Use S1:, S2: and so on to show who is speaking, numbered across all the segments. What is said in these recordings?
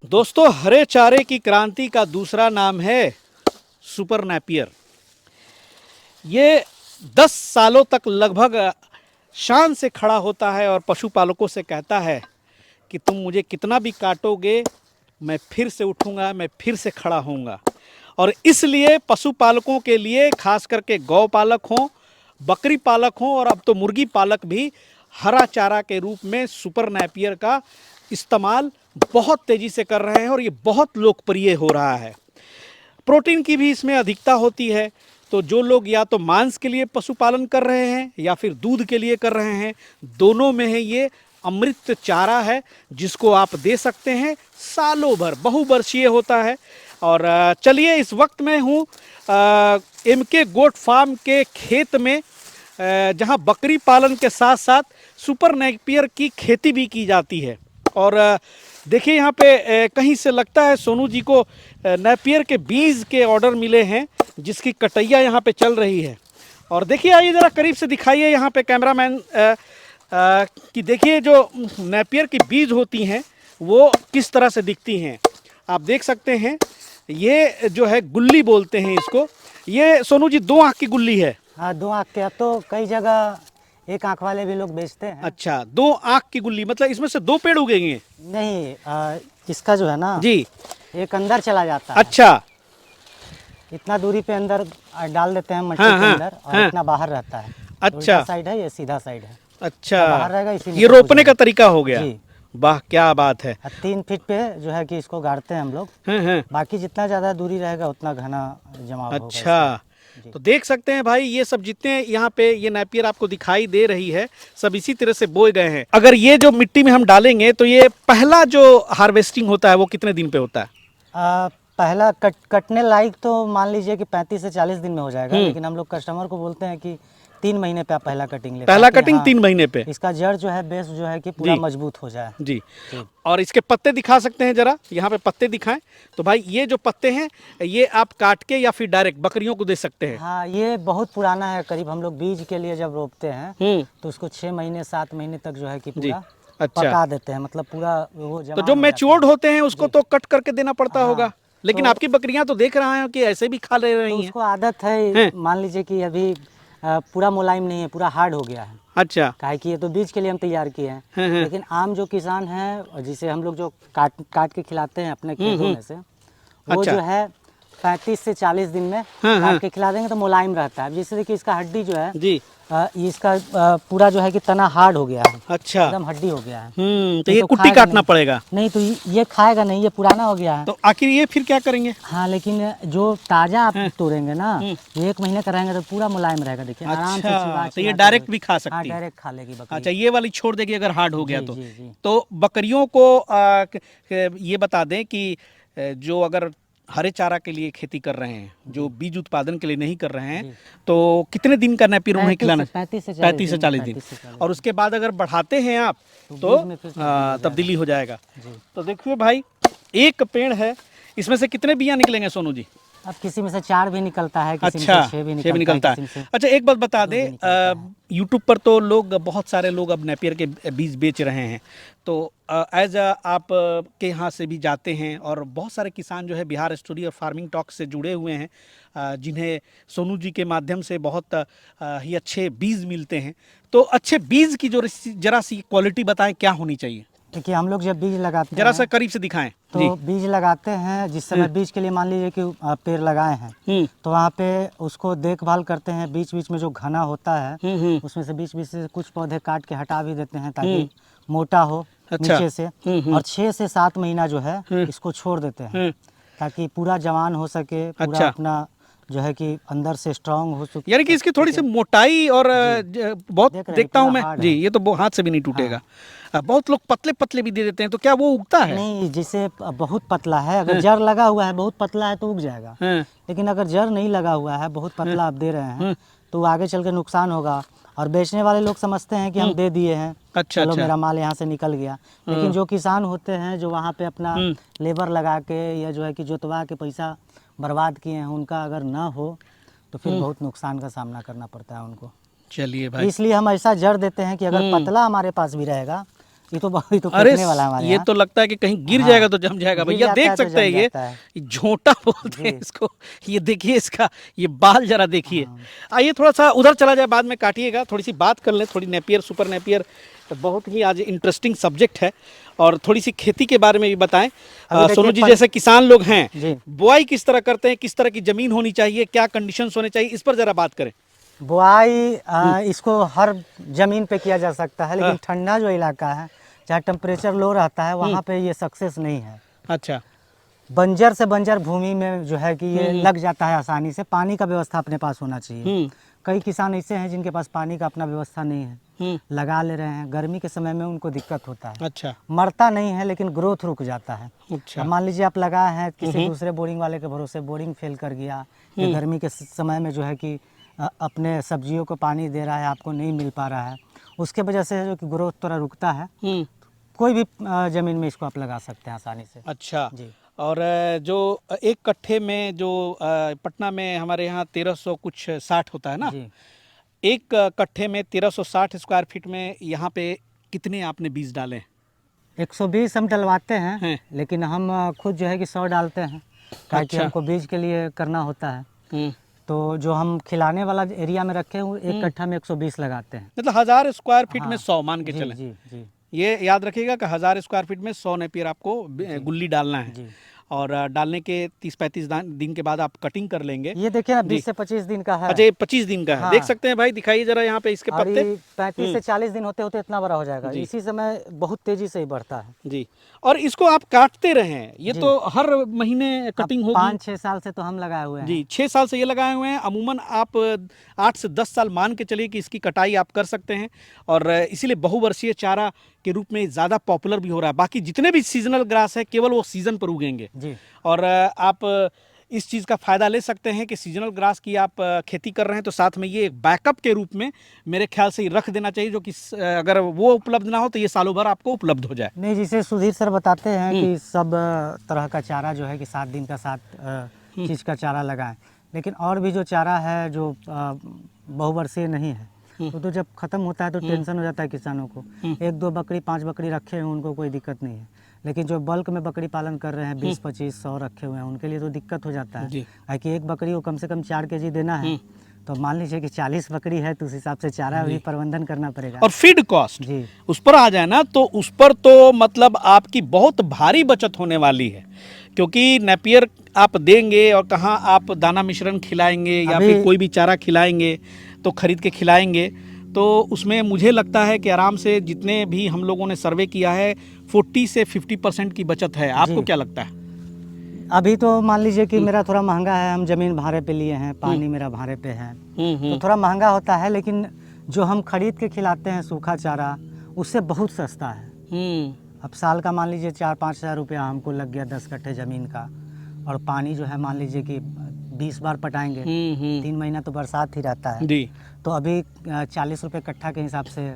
S1: दोस्तों, हरे चारे की क्रांति का दूसरा नाम है सुपर नैपियर। ये 10 सालों तक लगभग शान से खड़ा होता है और पशुपालकों से कहता है कि तुम मुझे कितना भी काटोगे, मैं फिर से उठूंगा, मैं फिर से खड़ा होऊंगा। और इसलिए पशुपालकों के लिए, खास करके गौ पालक हों, बकरी पालक हों और अब तो मुर्गी पालक भी हरा चारा के रूप में सुपर नैपियर का इस्तेमाल बहुत तेज़ी से कर रहे हैं और ये बहुत लोकप्रिय हो रहा है। प्रोटीन की भी इसमें अधिकता होती है, तो जो लोग या तो मांस के लिए पशुपालन कर रहे हैं या फिर दूध के लिए कर रहे हैं, दोनों में है ये अमृत चारा है जिसको आप दे सकते हैं सालों भर, बहुवर्षीय होता है। और चलिए, इस वक्त मैं हूँ MK गोट फार्म के खेत में, जहाँ बकरी पालन के साथ साथ सुपर नैपियर की खेती भी की जाती है। और देखिए, यहाँ पे कहीं से लगता है सोनू जी को नैपियर के बीज के ऑर्डर मिले हैं, जिसकी कटैया यहाँ पे चल रही है। और देखिए, आइए ज़रा करीब से दिखाइए यहाँ पे कैमरामैन कि देखिए जो नैपियर की बीज होती हैं वो किस तरह से दिखती हैं। आप देख सकते हैं, ये जो है गुल्ली बोलते हैं इसको। ये सोनू जी 2 आँख की गुल्ली है।
S2: हाँ, 2 आँख के। अब तो कई जगह 1 आँख वाले भी लोग बेचते हैं।
S1: अच्छा, 2 आँख की गुल्ली, मतलब इसमें से 2 पेड़ उगेंगे?
S2: नहीं, इसका जो है ना
S1: जी,
S2: एक अंदर चला जाता है।
S1: अच्छा,
S2: इतना दूरी पे अंदर डाल देते हैं मट्टी
S1: हाँ,
S2: के
S1: हाँ,
S2: अंदर, और
S1: हाँ।
S2: इतना बाहर रहता है।
S1: अच्छा।
S2: साइड है, ये सीधा साइड है।
S1: अच्छा,
S2: बाहर रहेगा, इसी में
S1: ये
S2: सब
S1: रोपने
S2: कुछ
S1: का तरीका हो गया।
S2: जी।
S1: वाह, क्या बात है।
S2: 3 फीट पे जो है कि इसको गाड़ते हैं हम लोग।
S1: हैं।
S2: बाकी जितना ज़्यादा दूरी रहेगा उतना घना जमाव होगा
S1: अच्छा, तो देख सकते हैं भाई, ये सब जितने यहाँ पे ये नैपियर आपको दिखाई दे रही है, सब इसी तरह से बोए गए हैं। अगर ये जो मिट्टी में हम डालेंगे तो ये पहला जो हार्वेस्टिंग होता है वो कितने दिन पे होता है?
S2: पहला कटने लायक तो मान लीजिए कि 35 से 40 दिन में हो जाएगा, लेकिन हम लोग कस्टमर को बोलते हैं कि 3 महीने पे आप पहला कटिंग ले।
S1: पहला कटिंग 3 महीने पे?
S2: इसका जड़ जो है, बेस जो है कि पूरा
S1: जी।
S2: मजबूत हो जाए।
S1: जी। और इसके पत्ते दिखा सकते हैं जरा, यहाँ पे पत्ते दिखाएं। तो भाई, ये जो पत्ते हैं ये आप काट के या फिर डायरेक्ट बकरियों को दे सकते हैं?
S2: हाँ, ये बहुत पुराना है। करीब हम लोग बीज के लिए जब रोपते हैं तो उसको 6 महीने 7 महीने तक जो है कि पूरा
S1: अच्छा,
S2: पका देते हैं, मतलब पूरा वो
S1: तो जो मैच्योर्ड होते हैं उसको तो कट करके देना पड़ता होगा, लेकिन
S2: तो
S1: आपकी बकरियां तो देख रहा है कि ऐसे भी खा ले रही हैं।
S2: उसको आदत है। मान लीजिए कि अभी पूरा मुलायम नहीं है, पूरा हार्ड हो गया है।
S1: अच्छा,
S2: काहे कि ये तो बीज के लिए हम तैयार किए हैं। लेकिन आम जो किसान हैं, जिसे हम लोग जो काट के खिलाते हैं अपने खेतों में से, वो
S1: अच्छा।
S2: जो है 35 से 40 दिन में काट के खिला देंगे तो मुलायम रहता है। जैसे देखिए, इसका हड्डी जो है
S1: जी,
S2: इसका पूरा जो है कि तना हार्ड हो गया है।
S1: अच्छा,
S2: एकदम हड्डी हो गया है।
S1: तो ये कुट्टी काटना पड़ेगा?
S2: नहीं, तो ये खाएगा नहीं, ये पुराना हो गया है।
S1: तो आखिर ये फिर क्या करेंगे?
S2: हाँ, लेकिन जो ताजा आप तोड़ेंगे ना, 1 महीने का रहेंगे तो पूरा मुलायम रहेगा। देखिए, आराम से
S1: अच्छा, तो ये डायरेक्ट भी खा सकती है?
S2: डायरेक्ट खा लेगी बकरी।
S1: अच्छा, ये वाली छोड़ देगी अगर हार्ड हो गया तो?
S2: जी।
S1: तो बकरियों को ये बता दें कि जो अगर हरे चारा के लिए खेती कर रहे हैं, जो बीज उत्पादन के लिए नहीं कर रहे हैं, तो कितने दिन का नैपियर उन्हें खिलाना?
S2: 35 से
S1: 40 दिन। और उसके बाद अगर बढ़ाते हैं आप तो तब्दीली हो जाएगा। तो देखिए भाई, एक पेड़ है, इसमें से कितने बिया निकलेंगे सोनू जी?
S2: अब किसी में से 4 भी निकलता है, किसी
S1: अच्छा,
S2: में से 6 भी निकलता है।
S1: अच्छा, एक बात बता दें, यूट्यूब पर तो लोग, बहुत सारे लोग अब नैपियर के बीज बेच रहे हैं, तो एज आप के यहाँ से भी जाते हैं और बहुत सारे किसान जो है बिहार स्टोरी और फार्मिंग टॉक से जुड़े हुए हैं, जिन्हें सोनू जी के माध्यम से बहुत ही अच्छे बीज मिलते हैं। तो अच्छे बीज की जो जरा सी क्वालिटी बताएं, क्या होनी चाहिए?
S2: देखिए, हम लोग जब बीज लगाते हैं,
S1: जरा सा करीब से दिखाएं।
S2: तो बीज लगाते हैं, जिस समय बीज के लिए मान लीजिए कि पेड़ लगाए हैं, तो वहाँ पे उसको देखभाल करते हैं। बीच बीच में जो घना होता है उसमें से बीच बीच से कुछ पौधे काट के हटा भी देते हैं, ताकि मोटा हो नीचे से। और 6 से 7 महीना जो है इसको छोड़ देते हैं, ताकि पूरा जवान हो सके, पूरा अपना जो है कि अंदर से स्ट्रांग हो सके।
S1: यानी कि इसकी थोड़ी सी मोटाई और बहुत देखता हूँ मैं जी, ये तो हाथ से भी नहीं टूटेगा। बहुत लोग पतले पतले भी दे देते हैं, तो क्या वो उगता है?
S2: नहीं, जिसे बहुत पतला है, अगर जड़ लगा हुआ है, बहुत पतला है तो उग जाएगा। लेकिन अगर जड़ नहीं लगा हुआ है, बहुत पतला आप दे रहे हैं, तो आगे चल के नुकसान होगा। और बेचने वाले लोग समझते हैं कि हम दे दिए हैं,
S1: अच्छा,
S2: चलो मेरा माल यहाँ से निकल गया। लेकिन जो किसान होते हैं, जो वहाँ पे अपना लेबर लगा के या जो है कि जोतवा के पैसा बर्बाद किए हैं, उनका अगर ना हो तो फिर बहुत नुकसान का सामना करना पड़ता है उनको।
S1: चलिए भाई,
S2: इसलिए हम ऐसा जड़ देते हैं कि अगर पतला हमारे पास भी रहेगा ये तो
S1: अरे
S2: फेंकने वाला हमारे
S1: ये
S2: यहाँ।
S1: तो लगता है कि कहीं गिर
S2: हाँ,
S1: जाएगा तो जम जाएगा।
S2: गिर
S1: भैया
S2: जाता
S1: देख
S2: है तो
S1: सकते हैं
S2: जम
S1: ये
S2: जाता है।
S1: झोंटा बोलते हैं
S2: जी।
S1: इसको। ये देखिए इसका ये बाल जरा देखिए।
S2: हाँ।
S1: आइए थोड़ा सा उधर चला जाए, बाद में काटिएगा, थोड़ी सी बात कर लें। थोड़ी नेपियर सुपर नेपियर तो बहुत ही आज इंटरेस्टिंग सब्जेक्ट है, और थोड़ी सी खेती के बारे में भी बताएं।
S2: अभी देखिए
S1: सोनू जी जैसे किसान लोग हैं,
S2: जी।
S1: बुआई किस तरह करते हैं, किस तरह की जमीन होनी चाहिए, क्या कंडीशंस होने चाहिए, इस पर जरा बात करें।
S2: बुआई इसको हर जमीन पे किया जा सकता है, लेकिन
S1: हाँ।
S2: ठंडा जो इलाका है जहाँ टेम्परेचर लो रहता है वहाँ पे ये सक्सेस नहीं है।
S1: अच्छा।
S2: बंजर से बंजर भूमि में जो है कि ये लग जाता है आसानी से। पानी का व्यवस्था अपने पास होना चाहिए। कई किसान ऐसे हैं जिनके पास पानी का अपना व्यवस्था नहीं है, लगा ले रहे हैं, गर्मी के समय में उनको दिक्कत होता है।
S1: अच्छा।
S2: मरता नहीं है लेकिन ग्रोथ रुक जाता है।
S1: अच्छा।
S2: अब मान लीजिए आप लगाए हैं किसी दूसरे बोरिंग वाले के भरोसे, बोरिंग फेल कर गया, या गर्मी के समय में जो है कि अपने सब्जियों को पानी दे रहा है, आपको नहीं मिल पा रहा है, उसके वजह से जो कि ग्रोथ थोड़ा रुकता है। कोई भी ज़मीन में इसको आप लगा सकते हैं आसानी से।
S1: अच्छा
S2: जी।
S1: और जो एक कट्ठे में जो पटना में हमारे यहाँ 1300 कुछ 60 होता है ना,
S2: जी।
S1: एक कट्ठे में 1360 स्क्वायर फीट में यहाँ पे कितने आपने बीज डाले?
S2: 120 हम डलवाते हैं,
S1: हैं।
S2: लेकिन हम खुद जो है कि 100 डालते हैं, ताकि
S1: अच्छा।
S2: हमको बीज के लिए करना होता है। तो जो हम खिलाने वाला एरिया में रखे हैं एक कट्ठा में 120 लगाते हैं।
S1: मतलब 1000 स्क्वायर फीट में
S2: हाँ।
S1: 100 मान के
S2: जी,
S1: चलें।
S2: जी, जी।
S1: ये याद रखिएगा कि 1000 स्क्वायर फीट में 100 नेपियर आपको गुल्ली डालना है।
S2: जी।
S1: और डालने के 30-35 दिन के बाद आप कटिंग कर लेंगे।
S2: ये देखिए ना,
S1: जी।
S2: 20 से 25 दिन का है।
S1: अच्छा, ये 25 दिन का है।
S2: हाँ।
S1: देख सकते हैं भाई, दिखाइए जरा यहाँ पे इसके
S2: और
S1: पत्ते।
S2: ये 35 से 40 दिन होते होते इतना बड़ा हो जाएगा।
S1: जी।
S2: इसी समय बहुत तेजी से ही बढ़ता है।
S1: जी। और इसको आप काटते रहें, ये
S2: जी।
S1: तो हर महीने कटिंग होगी।
S2: 5-6 साल से तो हम लगाए हुए हैं।
S1: जी, 6 साल से ये लगाए हुए हैं। अमूमन आप 8 से 10 साल मान के चलिए कि इसकी कटाई आप कर सकते हैं, और इसीलिए बहुवर्षीय चारा के रूप में ज़्यादा पॉपुलर भी हो रहा है। बाकी जितने भी सीजनल ग्रास है केवल वो सीजन पर उगेंगे।
S2: जी।
S1: और आप इस चीज़ का फ़ायदा ले सकते हैं कि सीजनल ग्रास की आप खेती कर रहे हैं तो साथ में ये एक बैकअप के रूप में मेरे ख्याल से ये रख देना चाहिए, जो कि अगर वो उपलब्ध ना हो तो ये सालों भर आपको उपलब्ध हो जाए।
S2: नहीं, जिसे सुधीर सर बताते हैं कि सब तरह का चारा जो है कि 7 दिन का 7 चीज़ का चारा लगाएं, लेकिन और भी जो चारा है जो बहुवर्षीय नहीं है, तो जब ख़त्म होता है तो टेंशन हो जाता है किसानों को। 1-2 बकरी 5 बकरी रखे हैं उनको कोई दिक्कत नहीं है, लेकिन जो बल्क में बकरी पालन कर रहे हैं 20-25-100 रखे हुए हैं उनके लिए तो दिक्कत हो जाता है। कि एक बकरी को कम से कम 4 केजी देना है, तो मान लीजिए कि 40 बकरी है तो उस हिसाब से चारा भी प्रबंधन करना पड़ेगा।
S1: और फीड कॉस्ट
S2: जी।
S1: उस पर आ जाए ना, तो उस पर तो मतलब आपकी बहुत भारी बचत होने वाली है, क्योंकि नेपियर आप देंगे और कहाँ आप दाना मिश्रण खिलाएंगे या फिर कोई भी चारा खिलाएंगे तो खरीद के खिलाएंगे, तो उसमें मुझे लगता है कि आराम से जितने भी हम लोगों ने सर्वे किया है 40 से 50% की बचत है। आपको क्या लगता है?
S2: अभी तो मान लीजिए कि मेरा थोड़ा महंगा है, हम ज़मीन भाड़े पे लिए हैं, पानी मेरा भाड़े पे है, तो थोड़ा महंगा होता है, लेकिन जो हम खरीद के खिलाते हैं सूखा चारा उससे बहुत सस्ता है। अब साल का मान लीजिए 4-5 हज़ार रुपया हमको लग गया 10 कट्ठे ज़मीन का, और पानी जो है मान लीजिए कि 20 बार पटाएंगे, 3 महीना तो बरसात ही रहता है।
S1: जी।
S2: तो अभी 40 रुपये कट्ठा के हिसाब से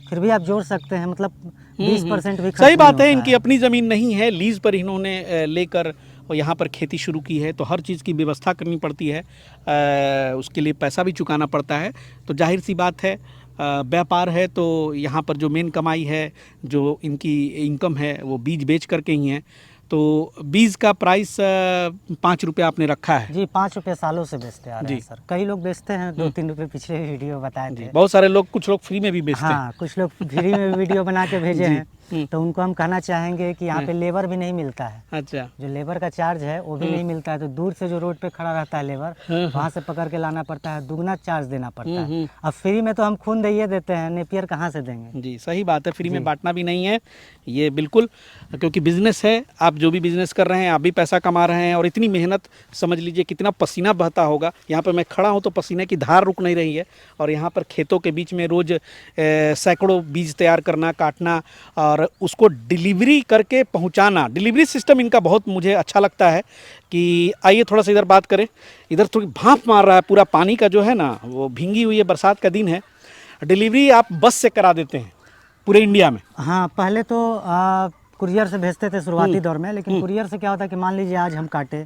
S2: फिर भी आप जोड़ सकते हैं, मतलब 20% भी खर्च
S1: सही बात
S2: नहीं
S1: है।
S2: होता
S1: इनकी अपनी ज़मीन नहीं है, लीज पर इन्होंने लेकर और यहाँ पर खेती शुरू की है, तो हर चीज़ की व्यवस्था करनी पड़ती है, उसके लिए पैसा भी चुकाना पड़ता है। तो जाहिर सी बात है, व्यापार है तो यहाँ पर जो मेन कमाई है, जो इनकी इनकम है वो बीज बेच करके ही है। तो बीज का प्राइस 5 रुपये आपने रखा है।
S2: जी, 5 रुपये सालों से बेचते आ रहे हैं सर। कई लोग बेचते हैं 2-3 रुपये, पिछले वीडियो बताए थे।
S1: बहुत सारे लोग, कुछ लोग फ्री में भी बेचते हैं।
S2: हाँ, कुछ लोग फ्री में वीडियो बना के भेजे हैं, तो उनको हम कहना चाहेंगे कि यहाँ पे लेबर भी नहीं मिलता है।
S1: अच्छा।
S2: जो लेबर का चार्ज है वो भी नहीं मिलता है, तो दूर से जो रोड पे खड़ा रहता है लेबर, वहाँ से पकड़ के लाना पड़ता है, दुगना चार्ज देना पड़ता है। अब फ्री में तो हम खून दे देते हैं, नेपियर कहाँ से देंगे?
S1: जी, सही बात है, फ्री में बांटना भी नहीं है ये बिल्कुल, क्योंकि बिजनेस है। आप जो भी बिजनेस कर रहे हैं, आप भी पैसा कमा रहे हैं, और इतनी मेहनत, समझ लीजिए कितना पसीना बहता होगा। यहाँ पर मैं खड़ा हूँ तो पसीने की धार रुक नहीं रही है, और यहाँ पर खेतों के बीच में रोज़ सैकड़ों बीज तैयार करना, काटना और उसको डिलीवरी करके पहुंचाना। डिलीवरी सिस्टम इनका बहुत मुझे अच्छा लगता है। कि आइए थोड़ा सा इधर बात करें। इधर थोड़ी भाप मार रहा है, पूरा पानी का जो है ना वो भींगी हुई है, बरसात का दिन है। डिलीवरी आप बस से करा देते हैं पूरे इंडिया में?
S2: हाँ, पहले तो कुरियर से भेजते थे शुरुआती दौर में, लेकिन कुरियर से क्या होता है कि मान लीजिए आज हम काटे,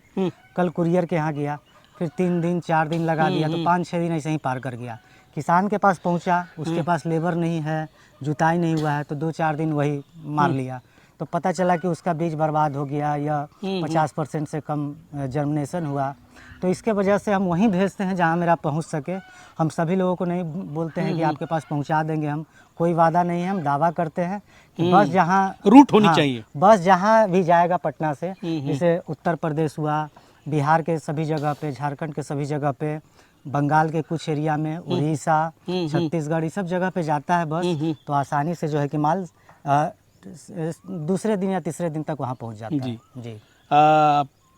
S2: कल कुरियर के यहाँ गया, फिर 3 दिन 4 दिन लगा दिया, तो 5-6 दिन ऐसे ही पार कर गया। किसान के पास पहुंचा, उसके पास लेबर नहीं है, जुताई नहीं हुआ है तो 2-4 दिन वही मार लिया, तो पता चला कि उसका बीज बर्बाद हो गया या 50% से कम जर्मिनेशन हुआ। तो इसके वजह से हम वहीं भेजते हैं जहाँ मेरा पहुँच सके। हम सभी लोगों को नहीं बोलते हैं कि आपके पास पहुँचा देंगे, हम कोई वादा नहीं है। हम दावा करते हैं कि बस जहाँ
S1: रूट होनी चाहिए,
S2: बस जहाँ भी जाएगा पटना से, जैसे उत्तर प्रदेश हुआ, बिहार के सभी जगह पे, झारखंड के सभी जगह पे, बंगाल के कुछ एरिया में, उड़ीसा, छत्तीसगढ़, ये सब जगह पे जाता है बस। तो आसानी से जो है कि माल दूसरे दिन या तीसरे दिन तक वहाँ पहुँच जाता है जी।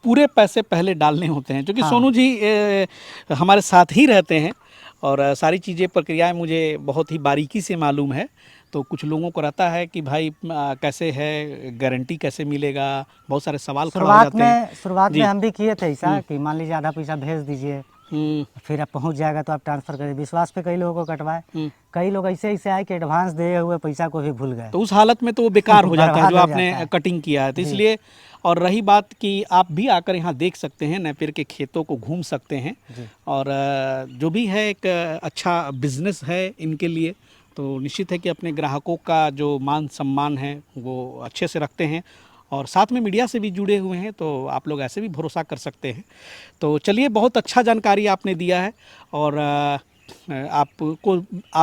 S1: पूरे पैसे पहले डालने होते हैं, क्योंकि सोनू जी हमारे साथ ही रहते हैं और सारी चीज़ें प्रक्रियाएं मुझे बहुत ही बारीकी से मालूम है। तो कुछ लोगों को रहता है कि भाई कैसे है, गारंटी कैसे मिलेगा, बहुत सारे सवाल खड़ा हो जाते हैं।
S2: शुरुआत में हम भी किए थे ऐसा कि मान लीजिए आधा पैसा भेज दीजिए, फिर आप पहुंच जाएगा तो आप ट्रांसफ़र करें। विश्वास पे कई लोगों को कटवाए, कई लोग ऐसे ऐसे आए कि एडवांस दिए हुए पैसा को भी भूल गए।
S1: तो उस हालत में तो वो बेकार हो जाता है जो आपने कटिंग किया है। तो इसलिए, और रही बात कि आप भी आकर यहाँ देख सकते हैं, नेपियर के खेतों को घूम सकते हैं, और जो भी है एक अच्छा बिजनेस है इनके लिए। तो निश्चित है कि अपने ग्राहकों का जो मान सम्मान है वो अच्छे से रखते हैं, और साथ में मीडिया से भी जुड़े हुए हैं, तो आप लोग ऐसे भी भरोसा कर सकते हैं। तो चलिए, बहुत अच्छा जानकारी आपने दिया है, और आप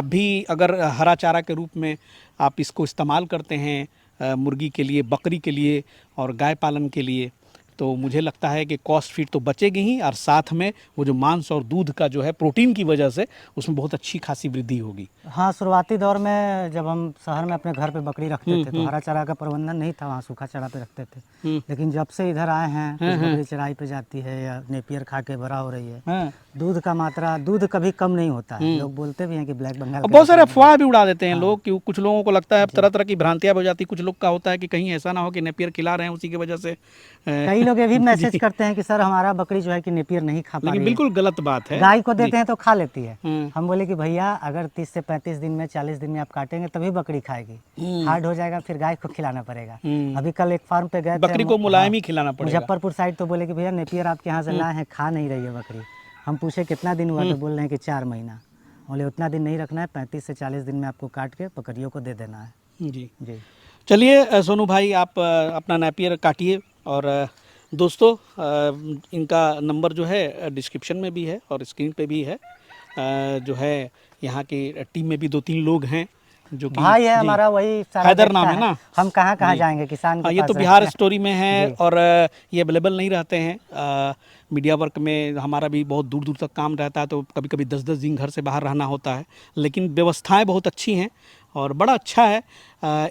S1: भी अगर हरा चारा के रूप में आप इसको इस्तेमाल करते हैं मुर्गी के लिए, बकरी के लिए और गाय पालन के लिए, तो मुझे लगता है कि कॉस्ट फीड तो बचेगी ही, और साथ में वो जो मांस और दूध का जो है प्रोटीन की वजह से उसमें बहुत अच्छी खासी वृद्धि होगी।
S2: हाँ, शुरुआती दौर में जब हम शहर में अपने घर पे बकरी रखते थे तो हरा चारा का प्रबंधन नहीं था, वहाँ सूखा चारा पे रखते थे। लेकिन जब से इधर आए हैं, कुछ बकरी चराई पे जाती है या नेपियर खा के बड़ा हो रही है, दूध का मात्रा, दूध कभी कम नहीं होता है। लोग बोलते भी हैं कि ब्लैक बंगाल,
S1: बहुत सारे अफवाह भी उड़ा देते हैं लोग, कि कुछ लोगों को लगता है, तरह तरह की भ्रांतियां हो जाती है। कुछ लोग का होता है कि कहीं ऐसा ना हो कि नेपियर खिला रहे हैं उसी की वजह से।
S2: कई लोग ये भी मैसेज करते हैं कि सर हमारा बकरी जो है कि नेपियर नहीं खा पा रही है।
S1: लेकिन बिल्कुल गलत बात है।
S2: गाय को देते हैं तो खा लेती है। हम बोले कि भैया अगर 30 से 35 दिन में, 40 दिन में आप काटेंगे तभी बकरी खाएगी। हार्ड हो जाएगा फिर गाय को खिलाना पड़ेगा। अभी कल एक फार्म पे गए,
S1: बकरी को मुलायम ही खिलाना पड़ेगा।
S2: मुजफ्फरपुर साइड, तो बोले कि भैया नेपियर आपके यहाँ से लाए हैं, खा नहीं रही है बकरी। हम पूछे कितना दिन हुआ, तो बोल रहे हैं कि 4 महीना। बोले उतना दिन नहीं रखना है, 35 से 40 दिन में आपको काट के बकरियों को दे देना है।
S1: जी
S2: जी,
S1: चलिए सोनू भाई, आप अपना नेपियर काटिए, और दोस्तों इनका नंबर जो है डिस्क्रिप्शन में भी है और स्क्रीन पे भी है। जो है यहाँ की टीम में भी 2-3 लोग हैं जो कि
S2: भाई है हमारा, वही सारा
S1: हैदर नाम है ना।
S2: हम कहाँ जाएंगे किसान के
S1: ये
S2: पास
S1: तो बिहार स्टोरी में है, और ये अवेलेबल नहीं रहते हैं। मीडिया वर्क में हमारा भी बहुत दूर दूर तक काम रहता है, तो कभी कभी 10-10 दिन घर से बाहर रहना होता है, लेकिन व्यवस्थाएं बहुत अच्छी हैं और बड़ा अच्छा है।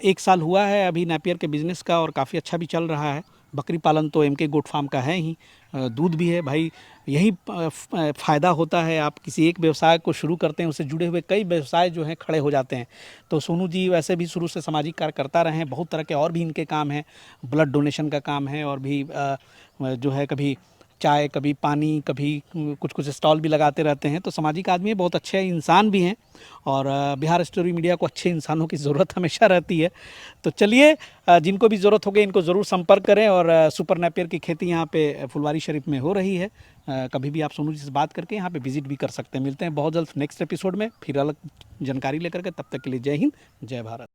S1: 1 साल हुआ है अभी नेपियर के बिज़नेस का, और काफ़ी अच्छा भी चल रहा है। बकरी पालन तो एमके गोट फार्म का है ही, दूध भी है भाई। यही फ़ायदा होता है, आप किसी एक व्यवसाय को शुरू करते हैं, उससे जुड़े हुए कई व्यवसाय जो हैं खड़े हो जाते हैं। तो सोनू जी वैसे भी शुरू से सामाजिक कार्य करता रहे हैं, बहुत तरह के और भी इनके काम हैं, ब्लड डोनेशन का काम है, और भी जो है कभी चाय, कभी पानी, कभी कुछ कुछ स्टॉल भी लगाते रहते हैं। तो सामाजिक आदमी है, बहुत अच्छे इंसान भी हैं, और बिहार स्टोरी मीडिया को अच्छे इंसानों की ज़रूरत हमेशा रहती है। तो चलिए, जिनको भी ज़रूरत होगी इनको ज़रूर संपर्क करें, और सुपर नेपियर की खेती यहाँ पे फुलवारी शरीफ में हो रही है। कभी भी आप सोनू जी से बात करके यहाँ पे विजिट भी कर सकते हैं। मिलते हैं बहुत जल्द नेक्स्ट एपिसोड में फिर अलग जानकारी लेकर के, तब तक के लिए जय हिंद, जय भारत।